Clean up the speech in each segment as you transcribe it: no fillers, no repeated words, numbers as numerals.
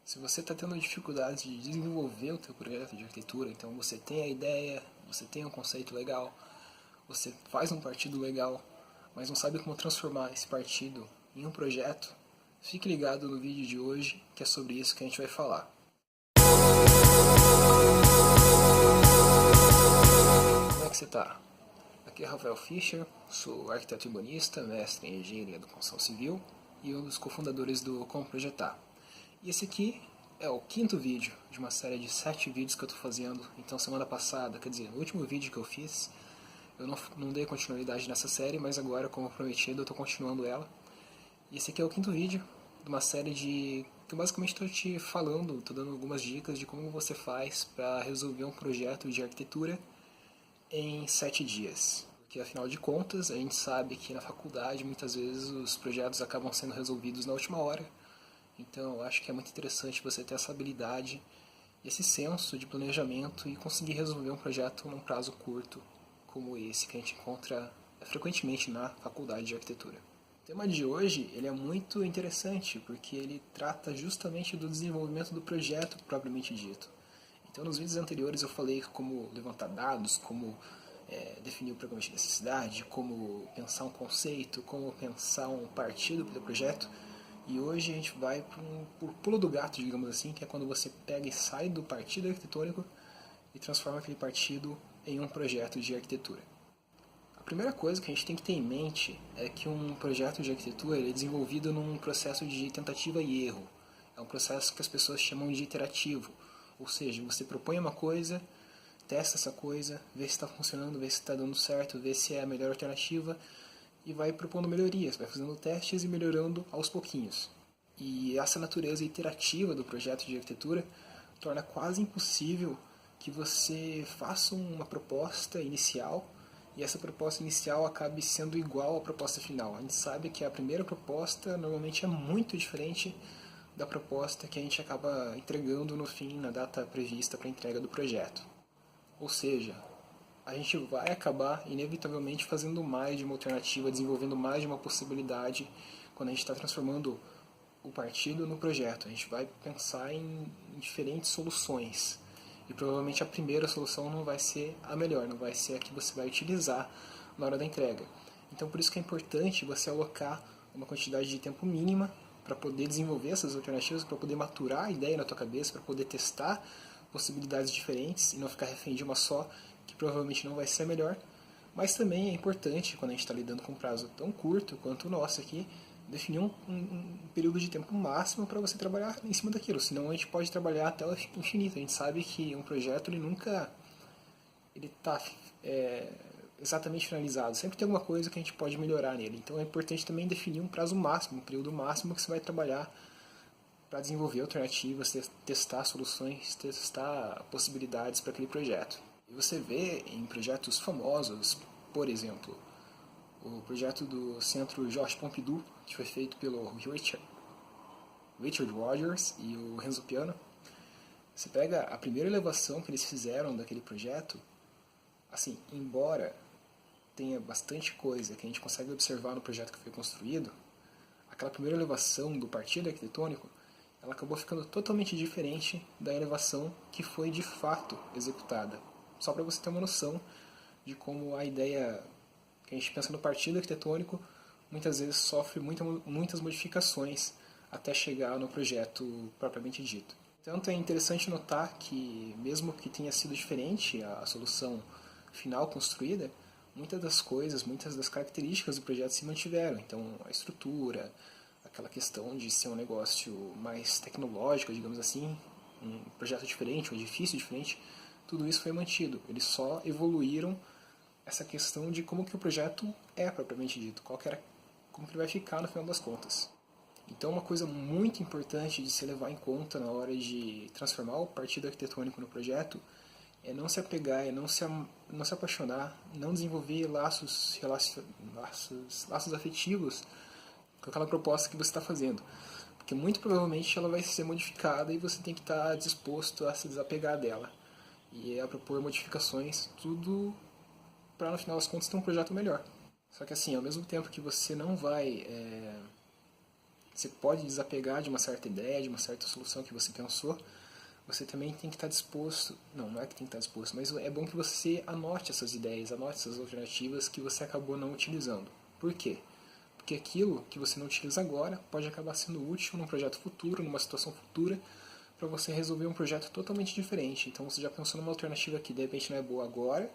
Se você está tendo dificuldades de desenvolver o teu projeto de arquitetura, então você tem a ideia, você tem um conceito legal, você faz um partido legal, mas não sabe como transformar esse partido em um projeto, fique ligado no vídeo de hoje, que é sobre isso que a gente vai falar. Como é que você está? Aqui é Rafael Fischer, sou arquiteto urbanista, mestre em engenharia da construção civil e um dos cofundadores do Como Projetar. E esse aqui é o quinto vídeo de uma série de 7 vídeos que eu estou fazendo. Então semana passada, quer dizer, no último vídeo que eu fiz, eu não dei continuidade nessa série, mas agora, como prometido, eu estou continuando ela. E esse aqui é o quinto vídeo de uma série que eu basicamente estou te falando, estou dando algumas dicas de como você faz para resolver um projeto de arquitetura em 7 dias. Porque afinal de contas, a gente sabe que na faculdade muitas vezes os projetos acabam sendo resolvidos na última hora. Então eu acho que é muito interessante você ter essa habilidade, esse senso de planejamento e conseguir resolver um projeto num prazo curto, como esse que a gente encontra frequentemente na faculdade de arquitetura. O tema de hoje ele é muito interessante porque ele trata justamente do desenvolvimento do projeto propriamente dito. Então, nos vídeos anteriores eu falei como levantar dados, como definir o programa de necessidade, como pensar um conceito, como pensar um partido para o projeto. E hoje a gente vai por pulo do gato, digamos assim, que é quando você pega e sai do partido arquitetônico e transforma aquele partido em um projeto de arquitetura. A primeira coisa que a gente tem que ter em mente é que um projeto de arquitetura é desenvolvido num processo de tentativa e erro. É um processo que as pessoas chamam de iterativo. Ou seja, você propõe uma coisa, testa essa coisa, vê se está funcionando, vê se está dando certo, vê se é a melhor alternativa e vai propondo melhorias, vai fazendo testes e melhorando aos pouquinhos. E essa natureza iterativa do projeto de arquitetura torna quase impossível que você faça uma proposta inicial e essa proposta inicial acabe sendo igual à proposta final. A gente sabe que a primeira proposta normalmente é muito diferente da proposta que a gente acaba entregando no fim, na data prevista para a entrega do projeto. Ou seja, a gente vai acabar inevitavelmente fazendo mais de uma alternativa, desenvolvendo mais de uma possibilidade quando a gente está transformando o partido no projeto. A gente vai pensar em diferentes soluções e provavelmente a primeira solução não vai ser a melhor, não vai ser a que você vai utilizar na hora da entrega. Então por isso que é importante você alocar uma quantidade de tempo mínima para poder desenvolver essas alternativas, para poder maturar a ideia na tua cabeça, para poder testar possibilidades diferentes e não ficar refém de uma só, que provavelmente não vai ser a melhor. Mas também é importante, quando a gente está lidando com um prazo tão curto quanto o nosso aqui, definir um período de tempo máximo para você trabalhar em cima daquilo, senão a gente pode trabalhar até o infinito. A gente sabe que um projeto ele nunca está exatamente finalizado, sempre tem alguma coisa que a gente pode melhorar nele. Então é importante também definir um prazo máximo, um período máximo que você vai trabalhar para desenvolver alternativas, testar soluções, testar possibilidades para aquele projeto. E você vê em projetos famosos, por exemplo, o projeto do Centro Georges Pompidou, que foi feito pelo Richard Rogers e o Renzo Piano. Você pega a primeira elevação que eles fizeram daquele projeto, assim, embora tenha bastante coisa que a gente consegue observar no projeto que foi construído, aquela primeira elevação do partido arquitetônico, ela acabou ficando totalmente diferente da elevação que foi de fato executada. Só para você ter uma noção de como a ideia que a gente pensa no partido arquitetônico muitas vezes sofre muitas modificações até chegar no projeto propriamente dito. Portanto, é interessante notar que, mesmo que tenha sido diferente a solução final construída, muitas das coisas, muitas das características do projeto se mantiveram. Então, a estrutura, aquela questão de ser um negócio mais tecnológico, digamos assim, um projeto diferente, um edifício diferente, tudo isso foi mantido. Eles só evoluíram essa questão de como que o projeto é propriamente dito, como que ele vai ficar no final das contas. Então uma coisa muito importante de se levar em conta na hora de transformar o partido arquitetônico no projeto é não se apegar, é não se apaixonar, não desenvolver laços afetivos com aquela proposta que você está fazendo. Porque muito provavelmente ela vai ser modificada e você tem que estar disposto a se desapegar dela. E a propor modificações, tudo para no final das contas ter um projeto melhor. Só que assim, ao mesmo tempo que você não vai você pode desapegar de uma certa ideia, de uma certa solução que você pensou, você também tem que estar disposto, não é que tem que estar disposto, mas é bom que você anote essas ideias, anote essas alternativas que você acabou não utilizando. Por quê? Porque aquilo que você não utiliza agora pode acabar sendo útil num projeto futuro, numa situação futura, para você resolver um projeto totalmente diferente. Então você já pensou numa alternativa que de repente não é boa agora,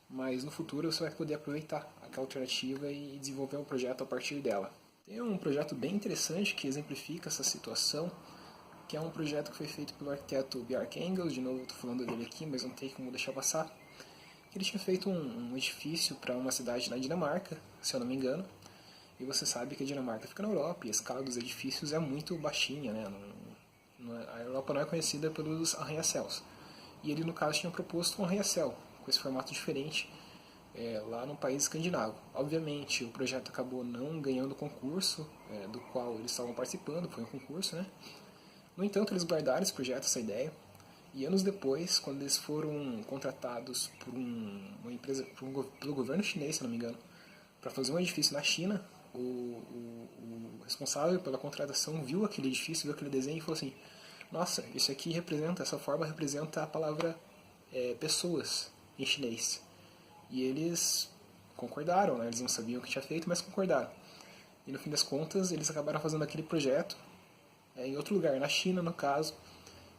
mas no futuro você vai poder aproveitar aquela alternativa e desenvolver um projeto a partir dela. Tem um projeto bem interessante que exemplifica essa situação, que é um projeto que foi feito pelo arquiteto Bjarke Ingels, de novo estou falando dele aqui, mas não tem como deixar passar. Ele tinha feito um edifício para uma cidade na Dinamarca, se eu não me engano, e você sabe que a Dinamarca fica na Europa e a escala dos edifícios é muito baixinha, né? A Europa não é conhecida pelos arranha-céus. E ele, no caso, tinha proposto um arranha-céu, com esse formato diferente, lá no país escandinavo. Obviamente, o projeto acabou não ganhando o concurso do qual eles estavam participando, foi um concurso, né? No entanto, eles guardaram esse projeto, essa ideia, e anos depois, quando eles foram contratados por uma empresa, pelo governo chinês, se não me engano, para fazer um edifício na China, o responsável pela contratação viu aquele edifício, viu aquele desenho e falou assim: nossa, isso aqui representa, essa forma representa a palavra pessoas em chinês. E eles concordaram, né? Eles não sabiam o que tinha feito, mas concordaram. E no fim das contas, eles acabaram fazendo aquele projeto em outro lugar, na China no caso,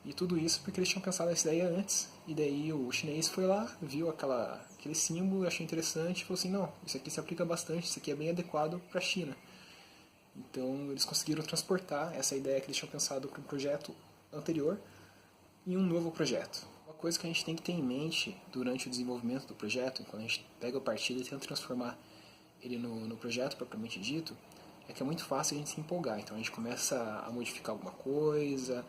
e tudo isso porque eles tinham pensado nessa ideia antes, e daí o chinês foi lá, viu aquele símbolo, achou interessante e falou assim: não, isso aqui se aplica bastante, isso aqui é bem adequado para a China. Então eles conseguiram transportar essa ideia que eles tinham pensado para um projeto anterior em um novo projeto. Uma coisa que a gente tem que ter em mente durante o desenvolvimento do projeto, quando a gente pega a partida e tenta transformar ele no projeto propriamente dito, é que é muito fácil a gente se empolgar. Então a gente começa a modificar alguma coisa,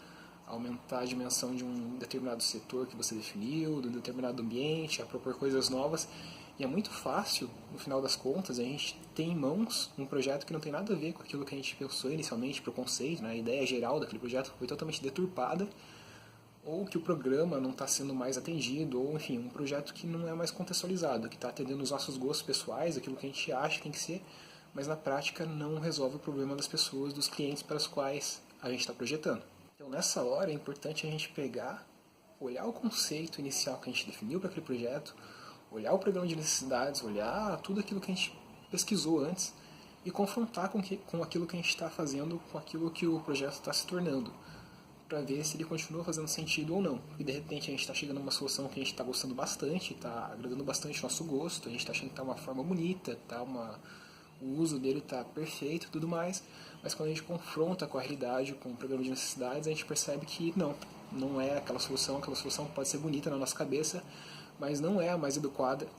a aumentar a dimensão de um determinado setor que você definiu, de um determinado ambiente, a propor coisas novas. E é muito fácil, no final das contas, a gente ter em mãos um projeto que não tem nada a ver com aquilo que a gente pensou inicialmente para o conceito, né? A ideia geral daquele projeto foi totalmente deturpada, ou que o programa não está sendo mais atendido, ou enfim, um projeto que não é mais contextualizado, que está atendendo os nossos gostos pessoais, aquilo que a gente acha que tem que ser, mas na prática não resolve o problema das pessoas, dos clientes para os quais a gente está projetando. Então nessa hora é importante a gente pegar, olhar o conceito inicial que a gente definiu para aquele projeto, olhar o programa de necessidades, olhar tudo aquilo que a gente pesquisou antes e confrontar com aquilo que a gente está fazendo, com aquilo que o projeto está se tornando, para ver se ele continua fazendo sentido ou não. E de repente a gente está chegando a uma solução que a gente está gostando bastante, está agradando bastante o nosso gosto, a gente está achando que está uma forma bonita, o uso dele está perfeito e tudo mais, mas quando a gente confronta com a realidade, com o programa de necessidades, a gente percebe que não é aquela solução pode ser bonita na nossa cabeça, mas não é a mais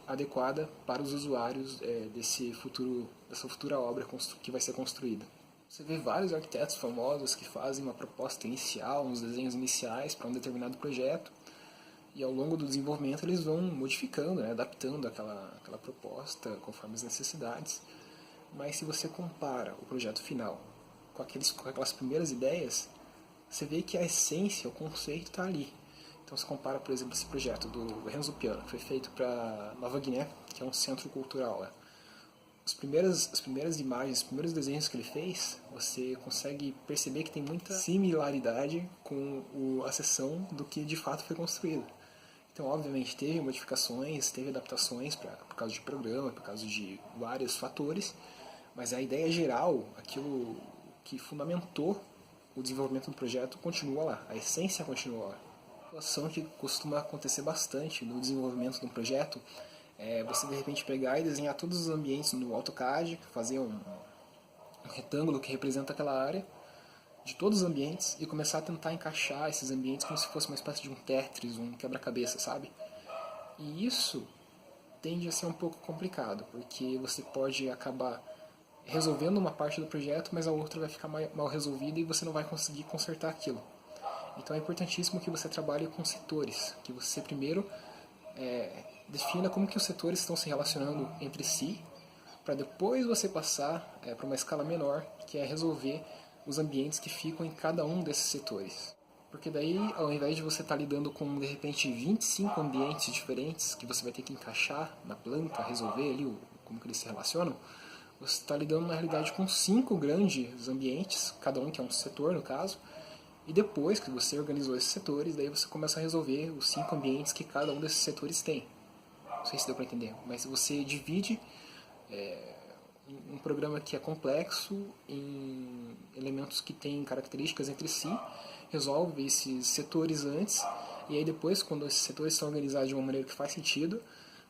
adequada para os usuários dessa futura obra que vai ser construída. Você vê vários arquitetos famosos que fazem uma proposta inicial, uns desenhos iniciais para um determinado projeto, e ao longo do desenvolvimento eles vão modificando, né, adaptando aquela proposta conforme as necessidades. Mas se você compara o projeto final com aquelas primeiras ideias, você vê que a essência, o conceito está ali. Então você compara, por exemplo, esse projeto do Renzo Piano, que foi feito para Nova Guiné, que é um centro cultural lá. As primeiras imagens, os primeiros desenhos que ele fez, você consegue perceber que tem muita similaridade com a seção do que de fato foi construído. Então, obviamente, teve modificações, teve adaptações por causa de programa, por causa de vários fatores, mas a ideia geral, aquilo que fundamentou o desenvolvimento do projeto, continua lá, a essência continua lá. Uma situação que costuma acontecer bastante no desenvolvimento de um projeto é você de repente pegar e desenhar todos os ambientes no AutoCAD, fazer um retângulo que representa aquela área de todos os ambientes e começar a tentar encaixar esses ambientes como se fosse uma espécie de um Tetris, um quebra-cabeça, sabe? E isso tende a ser um pouco complicado, porque você pode acabar resolvendo uma parte do projeto, mas a outra vai ficar mal resolvida e você não vai conseguir consertar aquilo. Então é importantíssimo que você trabalhe com setores, que você primeiro defina como que os setores estão se relacionando entre si, para depois você passar para uma escala menor, que é resolver os ambientes que ficam em cada um desses setores. Porque daí, ao invés de você estar lidando com, de repente, 25 ambientes diferentes que você vai ter que encaixar na planta, resolver ali como que eles se relacionam, você está lidando na realidade com 5 grandes ambientes, cada um que é um setor no caso, e depois que você organizou esses setores, daí você começa a resolver os 5 ambientes que cada um desses setores tem. Não sei se deu para entender, mas você divide um programa que é complexo em elementos que têm características entre si, resolve esses setores antes, e aí depois, quando esses setores estão organizados de uma maneira que faz sentido,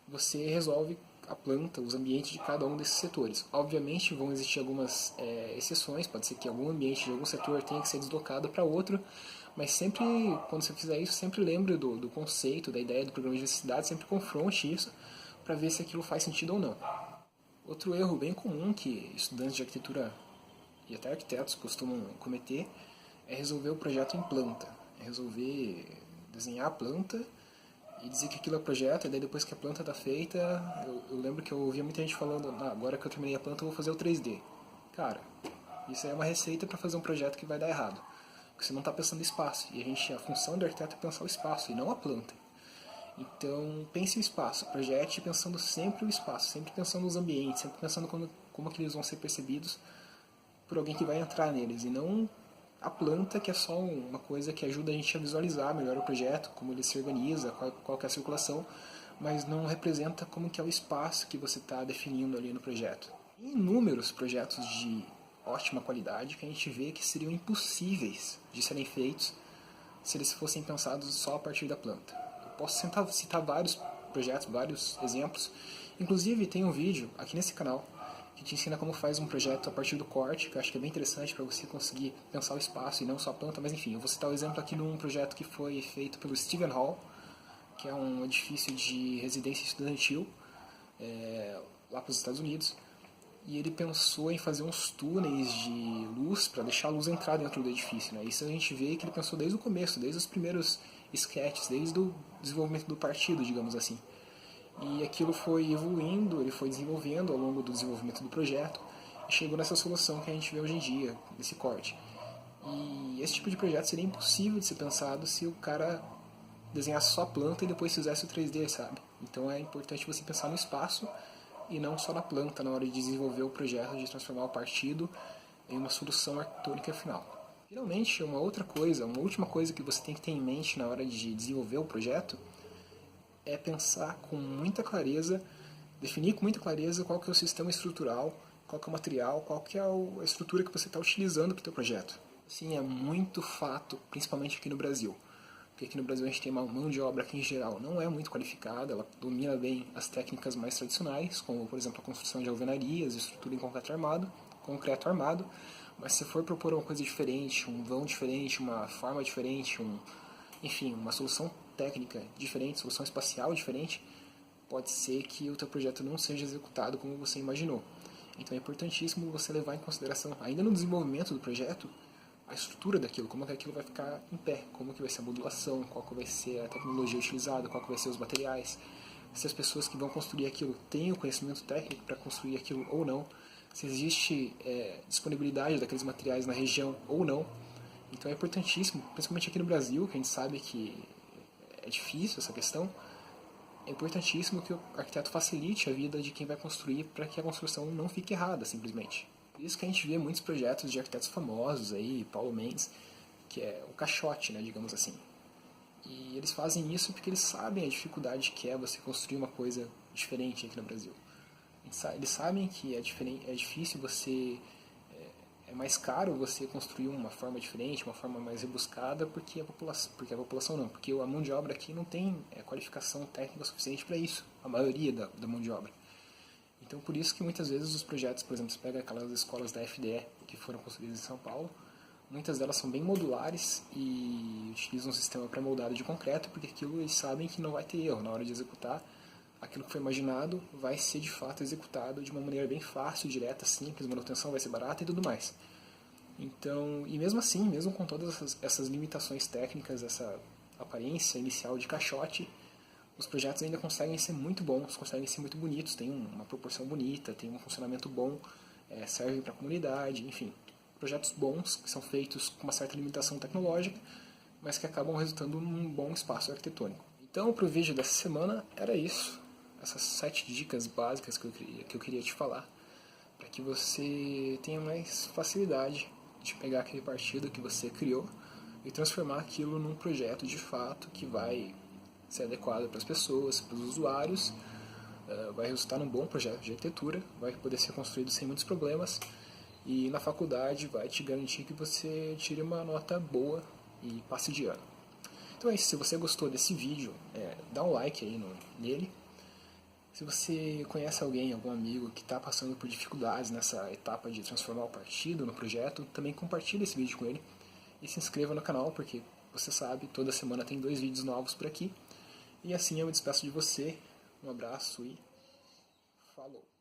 você resolve a planta, os ambientes de cada um desses setores. Obviamente vão existir algumas exceções, pode ser que algum ambiente de algum setor tenha que ser deslocado para outro, mas sempre, quando você fizer isso, sempre lembre do conceito, da ideia do programa de necessidade, sempre confronte isso para ver se aquilo faz sentido ou não. Outro erro bem comum que estudantes de arquitetura e até arquitetos costumam cometer é resolver o projeto em planta. É resolver desenhar a planta e dizer que aquilo é projeto, e daí depois que a planta está feita, eu lembro que eu ouvia muita gente falando, agora que eu terminei a planta eu vou fazer o 3D. Cara, isso aí é uma receita para fazer um projeto que vai dar errado. Porque você não está pensando em espaço, e a função do arquiteto é pensar o espaço, e não a planta. Então, pense o espaço, projete pensando sempre o espaço, sempre pensando nos ambientes, sempre pensando como que eles vão ser percebidos por alguém que vai entrar neles, e não a planta, que é só uma coisa que ajuda a gente a visualizar melhor o projeto, como ele se organiza, qual que é a circulação, mas não representa como que é o espaço que você está definindo ali no projeto. Inúmeros projetos de ótima qualidade que a gente vê que seriam impossíveis de serem feitos se eles fossem pensados só a partir da planta. Eu posso citar vários projetos, vários exemplos. Inclusive tem um vídeo aqui nesse canal que te ensina como faz um projeto a partir do corte, que eu acho que é bem interessante para você conseguir pensar o espaço e não só a planta, mas enfim, eu vou citar o exemplo aqui de um projeto que foi feito pelo Steven Hall, que é um edifício de residência estudantil lá para os Estados Unidos, e ele pensou em fazer uns túneis de luz para deixar a luz entrar dentro do edifício. Né? Isso a gente vê que ele pensou desde o começo, desde os primeiros sketches, desde o desenvolvimento do partido, digamos assim. E aquilo foi evoluindo, ele foi desenvolvendo ao longo do desenvolvimento do projeto e chegou nessa solução que a gente vê hoje em dia, nesse corte. E esse tipo de projeto seria impossível de ser pensado se o cara desenhasse só a planta e depois fizesse o 3D, sabe? Então é importante você pensar no espaço e não só na planta na hora de desenvolver o projeto, de transformar o partido em uma solução arquitetônica final. Finalmente, uma última coisa que você tem que ter em mente na hora de desenvolver o projeto é pensar com muita clareza, definir com muita clareza qual que é o sistema estrutural, qual que é o material, qual que é a estrutura que você está utilizando para o seu projeto. Sim, é muito fato, principalmente aqui no Brasil. Porque aqui no Brasil a gente tem uma mão de obra que em geral não é muito qualificada, ela domina bem as técnicas mais tradicionais, como por exemplo a construção de alvenarias, estrutura em concreto armado, mas se for propor uma coisa diferente, um vão diferente, uma forma diferente, enfim, uma solução técnica diferente, solução espacial diferente, pode ser que o teu projeto não seja executado como você imaginou. Então é importantíssimo você levar em consideração, ainda no desenvolvimento do projeto, a estrutura daquilo, como que aquilo vai ficar em pé, como que vai ser a modulação, qual que vai ser a tecnologia utilizada, qual que vai ser os materiais, se as pessoas que vão construir aquilo têm o conhecimento técnico para construir aquilo ou não, se existe disponibilidade daqueles materiais na região ou não. Então é importantíssimo, principalmente aqui no Brasil, que a gente sabe que é difícil essa questão, é importantíssimo que o arquiteto facilite a vida de quem vai construir para que a construção não fique errada, simplesmente. Por isso que a gente vê muitos projetos de arquitetos famosos aí, Paulo Mendes, que é o caixote, né, digamos assim. E eles fazem isso porque eles sabem a dificuldade que é você construir uma coisa diferente aqui no Brasil. Eles sabem que é difícil você... É mais caro você construir uma forma diferente, uma forma mais rebuscada, porque a população não, porque a mão de obra aqui não tem qualificação técnica suficiente para isso, a maioria da mão de obra. Então, por isso que muitas vezes os projetos, por exemplo, você pega aquelas escolas da FDE que foram construídas em São Paulo, muitas delas são bem modulares e utilizam um sistema pré-moldado de concreto, porque aquilo eles sabem que não vai ter erro na hora de executar. Aquilo que foi imaginado vai ser de fato executado de uma maneira bem fácil, direta, simples, a manutenção vai ser barata e tudo mais. Então, e mesmo assim, mesmo com todas essas limitações técnicas, essa aparência inicial de caixote, os projetos ainda conseguem ser muito bons, conseguem ser muito bonitos, tem uma proporção bonita, tem um funcionamento bom, servem para a comunidade, enfim. Projetos bons, que são feitos com uma certa limitação tecnológica, mas que acabam resultando num bom espaço arquitetônico. Então, para o vídeo dessa semana, era isso. Essas 7 dicas básicas que eu queria te falar. para que você tenha mais facilidade de pegar aquele partido que você criou e transformar aquilo num projeto de fato que vai ser adequado para as pessoas, para os usuários, vai resultar num bom projeto de arquitetura, vai poder ser construído sem muitos problemas e na faculdade vai te garantir que você tire uma nota boa e passe de ano. Então é isso, se você gostou desse vídeo, dá um like aí nele. Se você conhece alguém, algum amigo que está passando por dificuldades nessa etapa de transformar o partido no projeto, também compartilhe esse vídeo com ele e se inscreva no canal, porque você sabe, toda semana tem 2 vídeos novos por aqui. E assim eu me despeço de você, um abraço e falou!